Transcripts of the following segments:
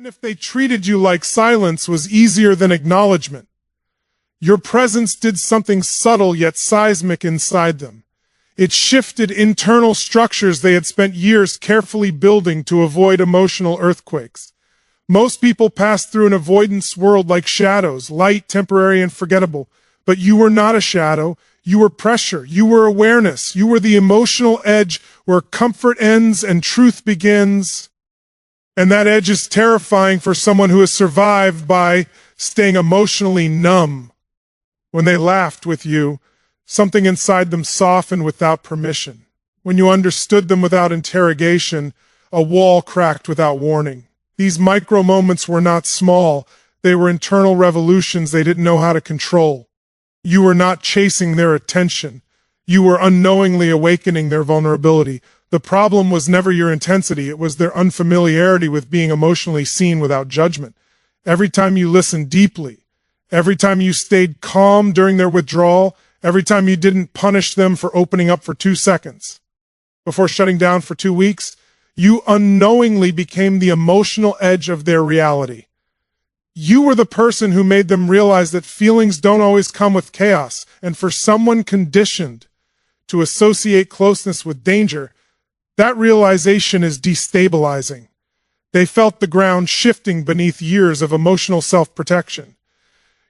even if they treated you like silence was easier than acknowledgement. Your presence did something subtle yet seismic inside them. It shifted internal structures they had spent years carefully building to avoid emotional earthquakes. Most people pass through an avoidance world like shadows, light, temporary, and forgettable. But you were not a shadow. You were pressure. You were awareness. You were the emotional edge where comfort ends and truth begins. And that edge is terrifying for someone who has survived by staying emotionally numb. When they laughed with you, something inside them softened without permission. When you understood them without interrogation, a wall cracked without warning. These micro moments were not small. They were internal revolutions they didn't know how to control. You were not chasing their attention. You were unknowingly awakening their vulnerability. The problem was never your intensity. It was their unfamiliarity with being emotionally seen without judgment. Every time you listened deeply, every time you stayed calm during their withdrawal, every time you didn't punish them for opening up for 2 seconds before shutting down for 2 weeks, you unknowingly became the emotional edge of their reality. You were the person who made them realize that feelings don't always come with chaos, and for someone conditioned to associate closeness with danger, that realization is destabilizing. They felt the ground shifting beneath years of emotional self-protection.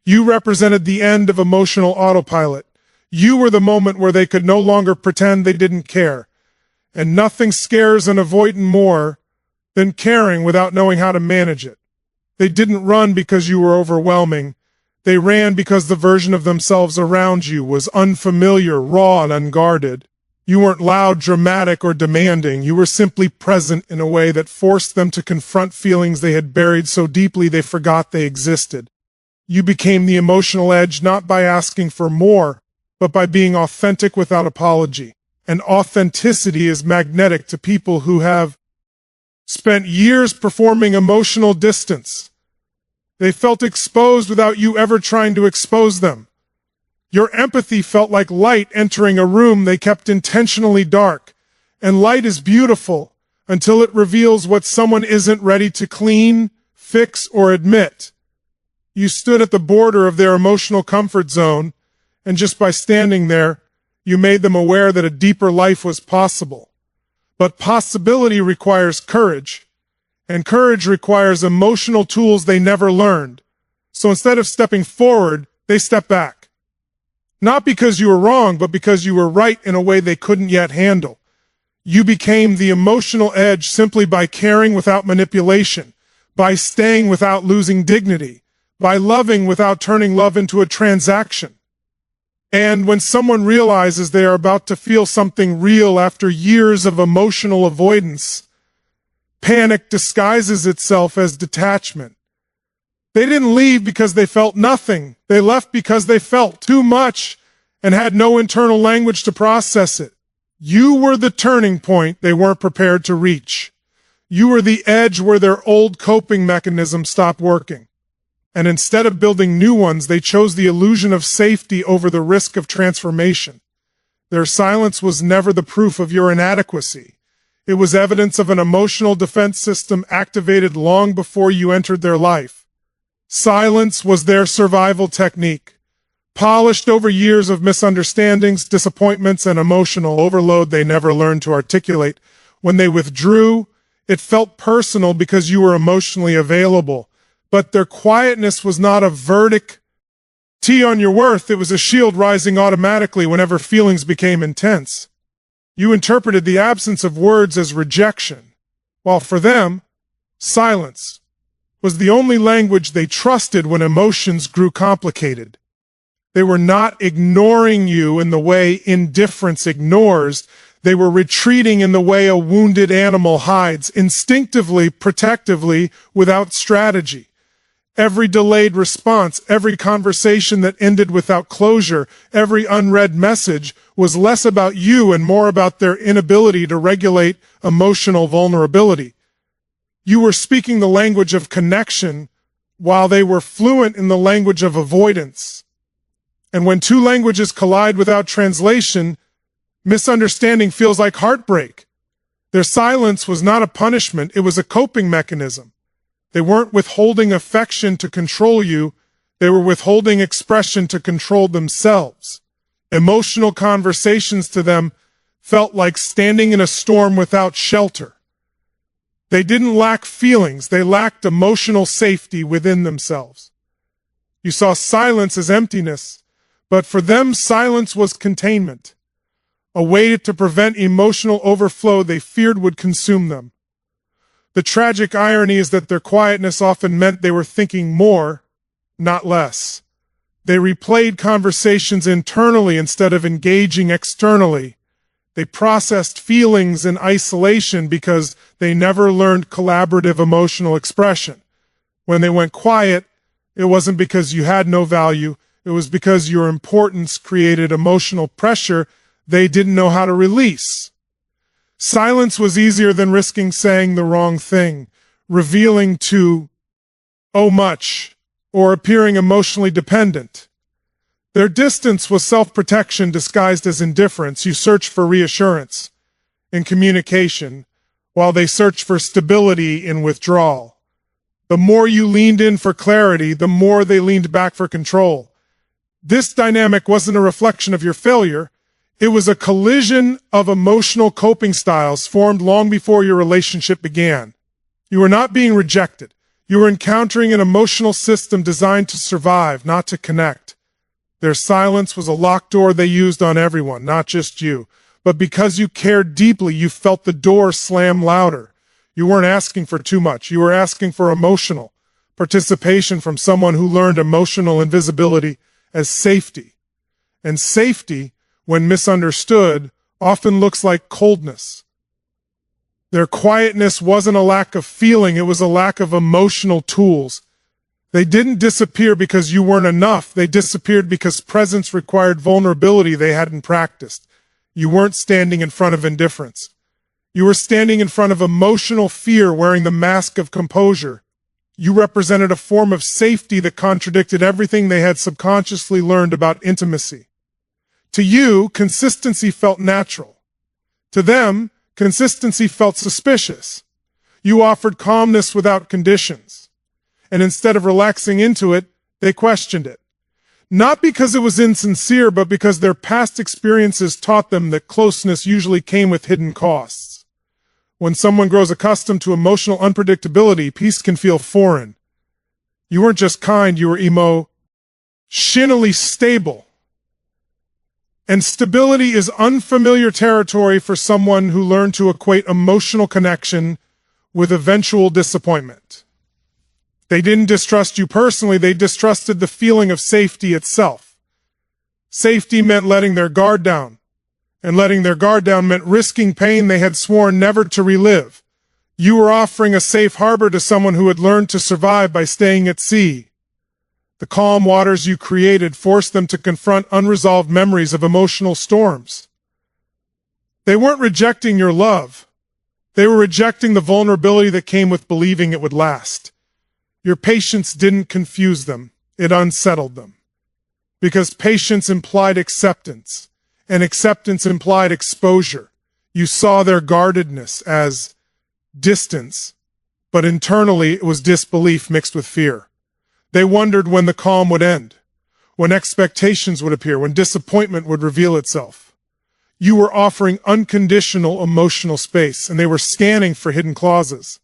You represented the end of emotional autopilot. You were the moment where they could no longer pretend they didn't care. And nothing scares an avoidant more than caring without knowing how to manage it. They didn't run because you were overwhelming. They ran because the version of themselves around you was unfamiliar, raw, and unguarded. You weren't loud, dramatic, or demanding. You were simply present in a way that forced them to confront feelings they had buried so deeply they forgot they existed. You became the emotional edge not by asking for more, but by being authentic without apology. And authenticity is magnetic to people who have spent years performing emotional distance. They felt exposed without you ever trying to expose them. Your empathy felt like light entering a room they kept intentionally dark. And light is beautiful until it reveals what someone isn't ready to clean, fix, or admit. You stood at the border of their emotional comfort zone, and just by standing there, you made them aware that a deeper life was possible. But possibility requires courage, and courage requires emotional tools they never learned. So instead of stepping forward, they stepped back. Not because you were wrong, but because you were right in a way they couldn't yet handle. You became the emotional edge simply by caring without manipulation, by staying without losing dignity, by loving without turning love into a transaction. And when someone realizes they are about to feel something real after years of emotional avoidance, panic disguises itself as detachment. They didn't leave because they felt nothing. They left because they felt too much and had no internal language to process it. You were the turning point they weren't prepared to reach. You were the edge where their old coping mechanism stopped working. And instead of building new ones, they chose the illusion of safety over the risk of transformation. Their silence was never the proof of your inadequacy. It was evidence of an emotional defense system activated long before you entered their life. Silence was their survival technique, polished over years of misunderstandings, disappointments, and emotional overload they never learned to articulate. When they withdrew, it felt personal because you were emotionally available. But their quietness was not a verdict on your worth. It was a shield rising automatically whenever feelings became intense. You interpreted the absence of words as rejection, while for them, silence was the only language they trusted when emotions grew complicated. They were not ignoring you in the way indifference ignores. They were retreating in the way a wounded animal hides, instinctively, protectively, without strategy. Every delayed response, every conversation that ended without closure, every unread message was less about you and more about their inability to regulate emotional vulnerability. You were speaking the language of connection while they were fluent in the language of avoidance. And when two languages collide without translation, misunderstanding feels like heartbreak. Their silence was not a punishment, it was a coping mechanism. They weren't withholding affection to control you, they were withholding expression to control themselves. Emotional conversations to them felt like standing in a storm without shelter. They didn't lack feelings, they lacked emotional safety within themselves. You saw silence as emptiness, but for them silence was containment, a way to prevent emotional overflow they feared would consume them. The tragic irony is that their quietness often meant they were thinking more, not less. They replayed conversations internally instead of engaging externally. They processed feelings in isolation because they never learned collaborative emotional expression. When they went quiet, it wasn't because you had no value, it was because your importance created emotional pressure they didn't know how to release. Silence was easier than risking saying the wrong thing, revealing too much, or appearing emotionally dependent. Their distance was self-protection disguised as indifference. You searched for reassurance in communication, while they searched for stability in withdrawal. The more you leaned in for clarity, the more they leaned back for control. This dynamic wasn't a reflection of your failure. It was a collision of emotional coping styles formed long before your relationship began. You were not being rejected. You were encountering an emotional system designed to survive, not to connect. Their silence was a locked door they used on everyone, not just you. But because you cared deeply, you felt the door slam louder. You weren't asking for too much. You were asking for emotional participation from someone who learned emotional invisibility as safety. And safety, when misunderstood, often looks like coldness. Their quietness wasn't a lack of feeling, it was a lack of emotional tools. They didn't disappear because you weren't enough, they disappeared because presence required vulnerability they hadn't practiced. You weren't standing in front of indifference. You were standing in front of emotional fear wearing the mask of composure. You represented a form of safety that contradicted everything they had subconsciously learned about intimacy. To you, consistency felt natural. To them, consistency felt suspicious. You offered calmness without conditions. And instead of relaxing into it, they questioned it. Not because it was insincere, but because their past experiences taught them that closeness usually came with hidden costs. When someone grows accustomed to emotional unpredictability, peace can feel foreign. You weren't just kind, you were emotionally stable. And stability is unfamiliar territory for someone who learned to equate emotional connection with eventual disappointment. They didn't distrust you personally, they distrusted the feeling of safety itself. Safety meant letting their guard down, and letting their guard down meant risking pain they had sworn never to relive. You were offering a safe harbor to someone who had learned to survive by staying at sea. The calm waters you created forced them to confront unresolved memories of emotional storms. They weren't rejecting your love. They were rejecting the vulnerability that came with believing it would last. Your patience didn't confuse them, it unsettled them. Because patience implied acceptance, and acceptance implied exposure. You saw their guardedness as distance, but internally it was disbelief mixed with fear. They wondered when the calm would end, when expectations would appear, when disappointment would reveal itself. You were offering unconditional emotional space, and they were scanning for hidden clauses.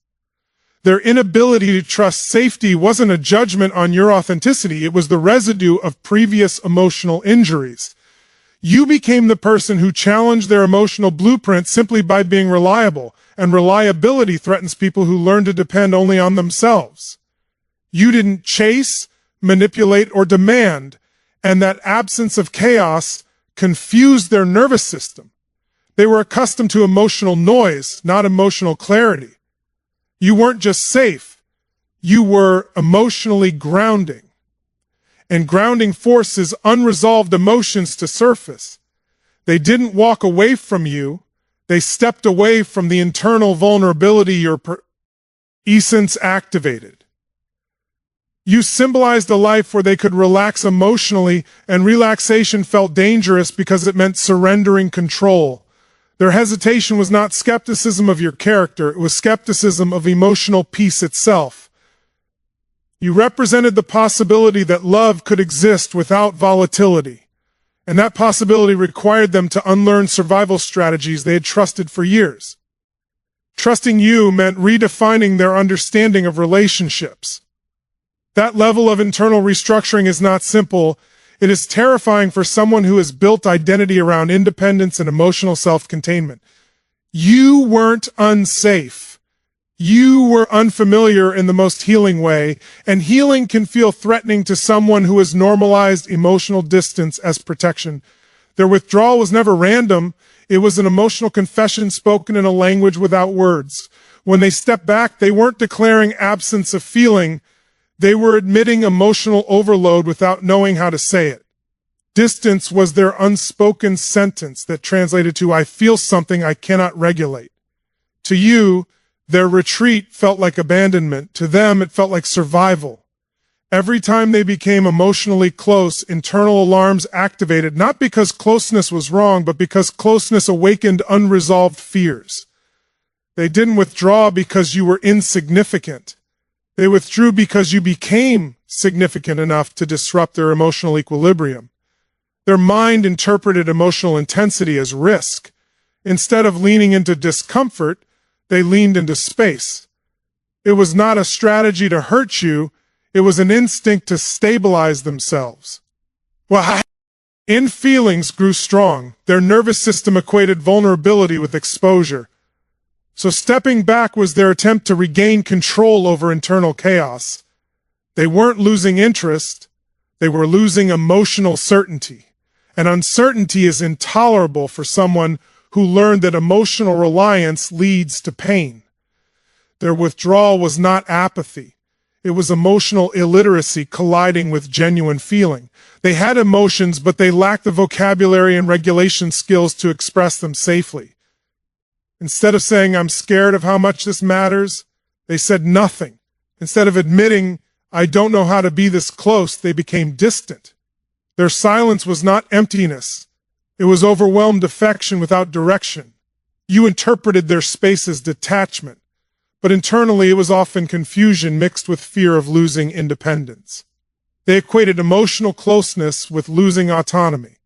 Their inability to trust safety wasn't a judgment on your authenticity, it was the residue of previous emotional injuries. You became the person who challenged their emotional blueprint simply by being reliable, and reliability threatens people who learn to depend only on themselves. You didn't chase, manipulate, or demand, and that absence of chaos confused their nervous system. They were accustomed to emotional noise, not emotional clarity. You weren't just safe, you were emotionally grounding. And grounding forces unresolved emotions to surface. They didn't walk away from you, they stepped away from the internal vulnerability your essence activated. You symbolized a life where they could relax emotionally, and relaxation felt dangerous because it meant surrendering control. Their hesitation was not skepticism of your character, it was skepticism of emotional peace itself. You represented the possibility that love could exist without volatility, and that possibility required them to unlearn survival strategies they had trusted for years. Trusting you meant redefining their understanding of relationships. That level of internal restructuring is not simple. It is terrifying for someone who has built identity around independence and emotional self-containment. You weren't unsafe. You were unfamiliar in the most healing way, and healing can feel threatening to someone who has normalized emotional distance as protection. Their withdrawal was never random. It was an emotional confession spoken in a language without words. When they stepped back, they weren't declaring absence of feeling. They were admitting emotional overload without knowing how to say it. Distance was their unspoken sentence that translated to, I feel something I cannot regulate. To you, their retreat felt like abandonment. To them, it felt like survival. Every time they became emotionally close, internal alarms activated, not because closeness was wrong, but because closeness awakened unresolved fears. They didn't withdraw because you were insignificant. They withdrew because you became significant enough to disrupt their emotional equilibrium. Their mind interpreted emotional intensity as risk. Instead of leaning into discomfort, they leaned into space. It was not a strategy to hurt you. It was an instinct to stabilize themselves. In feelings grew strong. Their nervous system equated vulnerability with exposure. So stepping back was their attempt to regain control over internal chaos. They weren't losing interest. They were losing emotional certainty. And uncertainty is intolerable for someone who learned that emotional reliance leads to pain. Their withdrawal was not apathy. It was emotional illiteracy colliding with genuine feeling. They had emotions, but they lacked the vocabulary and regulation skills to express them safely. Instead of saying, I'm scared of how much this matters, they said nothing. Instead of admitting, I don't know how to be this close, they became distant. Their silence was not emptiness. It was overwhelmed affection without direction. You interpreted their space as detachment, but internally it was often confusion mixed with fear of losing independence. They equated emotional closeness with losing autonomy.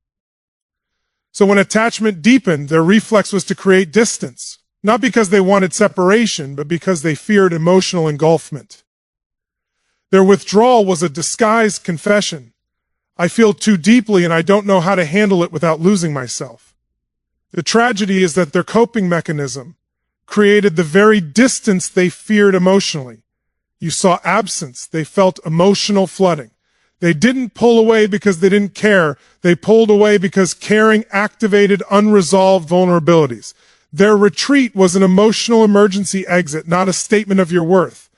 So when attachment deepened, their reflex was to create distance, not because they wanted separation, but because they feared emotional engulfment. Their withdrawal was a disguised confession. I feel too deeply and I don't know how to handle it without losing myself. The tragedy is that their coping mechanism created the very distance they feared emotionally. You saw absence. They felt emotional flooding. They didn't pull away because they didn't care. They pulled away because caring activated unresolved vulnerabilities. Their retreat was an emotional emergency exit, not a statement of your worth.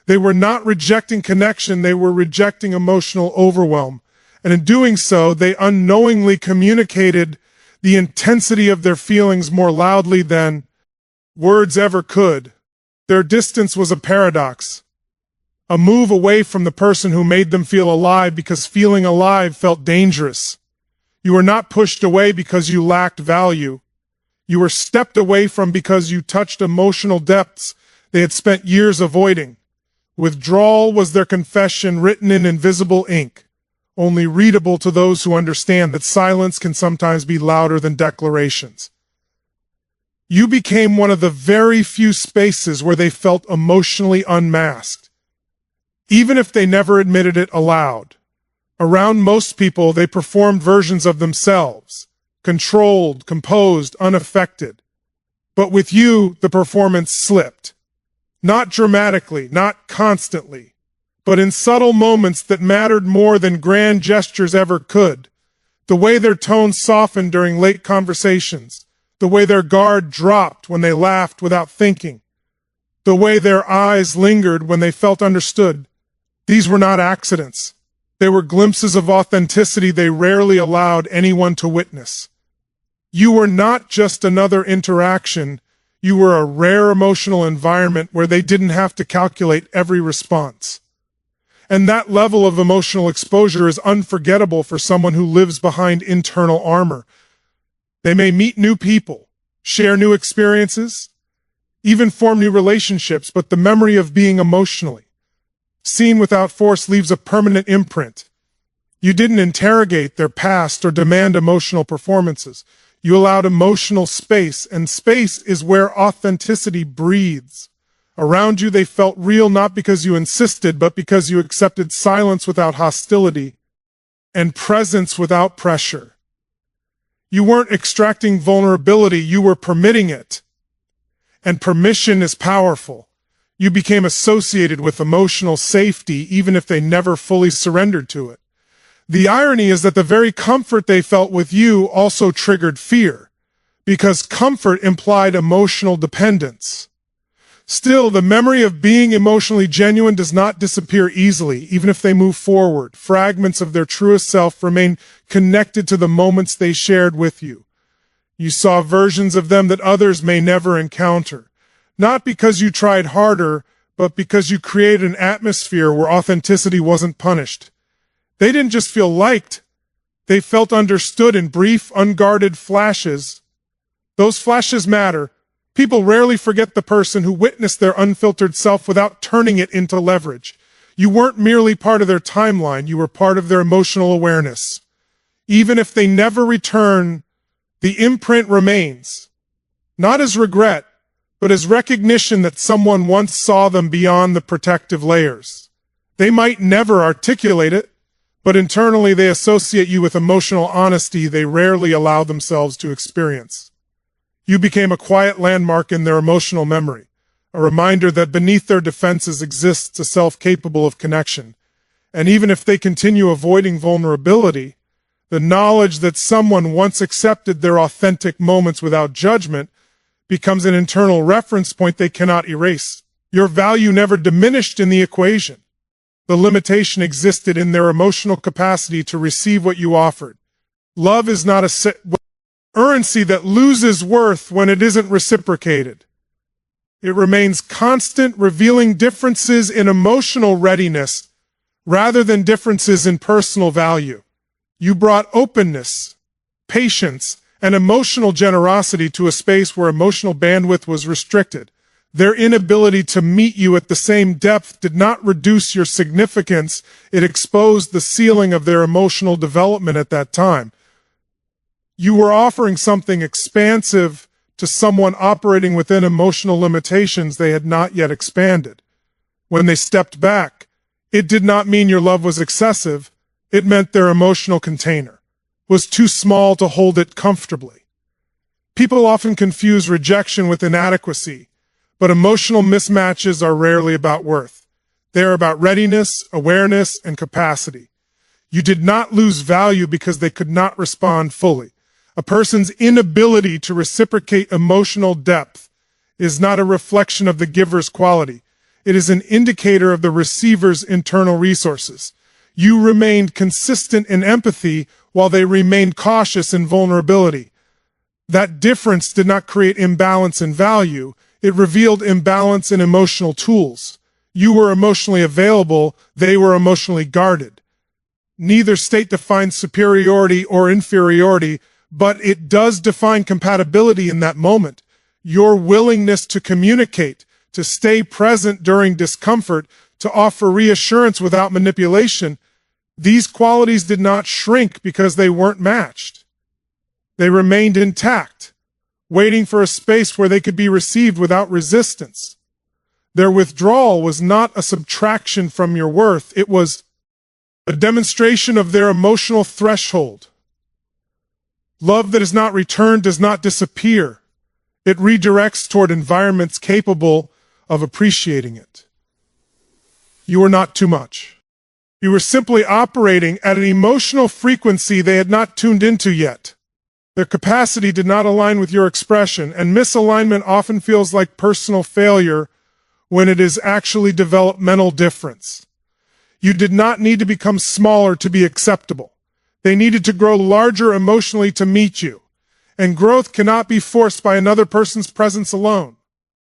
They were not rejecting connection. They were rejecting emotional overwhelm. And in doing so, they unknowingly communicated the intensity of their feelings more loudly than words ever could. Their distance was a paradox, a move away from the person who made them feel alive because feeling alive felt dangerous. You were not pushed away because you lacked value. You were stepped away from because you touched emotional depths they had spent years avoiding. Withdrawal was their confession written in invisible ink, only readable to those who understand that silence can sometimes be louder than declarations. You became one of the very few spaces where they felt emotionally unmasked, even if they never admitted it aloud. Around most people, they performed versions of themselves, controlled, composed, unaffected. But with you, the performance slipped. Not dramatically, not constantly, but in subtle moments that mattered more than grand gestures ever could. The way their tone softened during late conversations, the way their guard dropped when they laughed without thinking, the way their eyes lingered when they felt understood. These were not accidents. They were glimpses of authenticity they rarely allowed anyone to witness. You were not just another interaction. You were a rare emotional environment where they didn't have to calculate every response. And that level of emotional exposure is unforgettable for someone who lives behind internal armor. They may meet new people, share new experiences, even form new relationships, but the memory of being emotionally Seen without force leaves a permanent imprint. You didn't interrogate their past or demand emotional performances. You allowed emotional space, and space is where authenticity breathes. Around you they felt real not because you insisted, but because you accepted silence without hostility and presence without pressure. You weren't extracting vulnerability, you were permitting it. And permission is powerful. You became associated with emotional safety even if they never fully surrendered to it. The irony is that the very comfort they felt with you also triggered fear, because comfort implied emotional dependence. Still, the memory of being emotionally genuine does not disappear easily, even if they move forward. Fragments of their truest self remain connected to the moments they shared with you. You saw versions of them that others may never encounter, not because you tried harder, but because you created an atmosphere where authenticity wasn't punished. They didn't just feel liked, they felt understood in brief, unguarded flashes. Those flashes matter. People rarely forget the person who witnessed their unfiltered self without turning it into leverage. You weren't merely part of their timeline, you were part of their emotional awareness. Even if they never return, the imprint remains. Not as regret, but as recognition that someone once saw them beyond the protective layers. They might never articulate it, but internally they associate you with emotional honesty they rarely allow themselves to experience. You became a quiet landmark in their emotional memory, a reminder that beneath their defenses exists a self capable of connection. And even if they continue avoiding vulnerability, the knowledge that someone once accepted their authentic moments without judgment becomes an internal reference point they cannot erase. Your value never diminished in the equation. The limitation existed in their emotional capacity to receive what you offered. Love is not a currency that loses worth when it isn't reciprocated. It remains constant, revealing differences in emotional readiness rather than differences in personal value. You brought openness, patience, and emotional generosity to a space where emotional bandwidth was restricted. Their inability to meet you at the same depth did not reduce your significance, it exposed the ceiling of their emotional development at that time. You were offering something expansive to someone operating within emotional limitations they had not yet expanded. When they stepped back, it did not mean your love was excessive, it meant their emotional container was too small to hold it comfortably. People often confuse rejection with inadequacy, but emotional mismatches are rarely about worth. They are about readiness, awareness, and capacity. You did not lose value because they could not respond fully. A person's inability to reciprocate emotional depth is not a reflection of the giver's quality. It is an indicator of the receiver's internal resources. You remained consistent in empathy while they remained cautious in vulnerability. That difference did not create imbalance in value. It revealed imbalance in emotional tools. You were emotionally available, they were emotionally guarded. Neither state defines superiority or inferiority, but it does define compatibility in that moment. Your willingness to communicate, to stay present during discomfort, to offer reassurance without manipulation, these qualities did not shrink because they weren't matched. They remained intact, waiting for a space where they could be received without resistance. Their withdrawal was not a subtraction from your worth, it was a demonstration of their emotional threshold. Love that is not returned does not disappear. It redirects toward environments capable of appreciating it. You were not too much. You were simply operating at an emotional frequency they had not tuned into yet. Their capacity did not align with your expression, and misalignment often feels like personal failure when it is actually developmental difference. You did not need to become smaller to be acceptable. They needed to grow larger emotionally to meet you, and growth cannot be forced by another person's presence alone.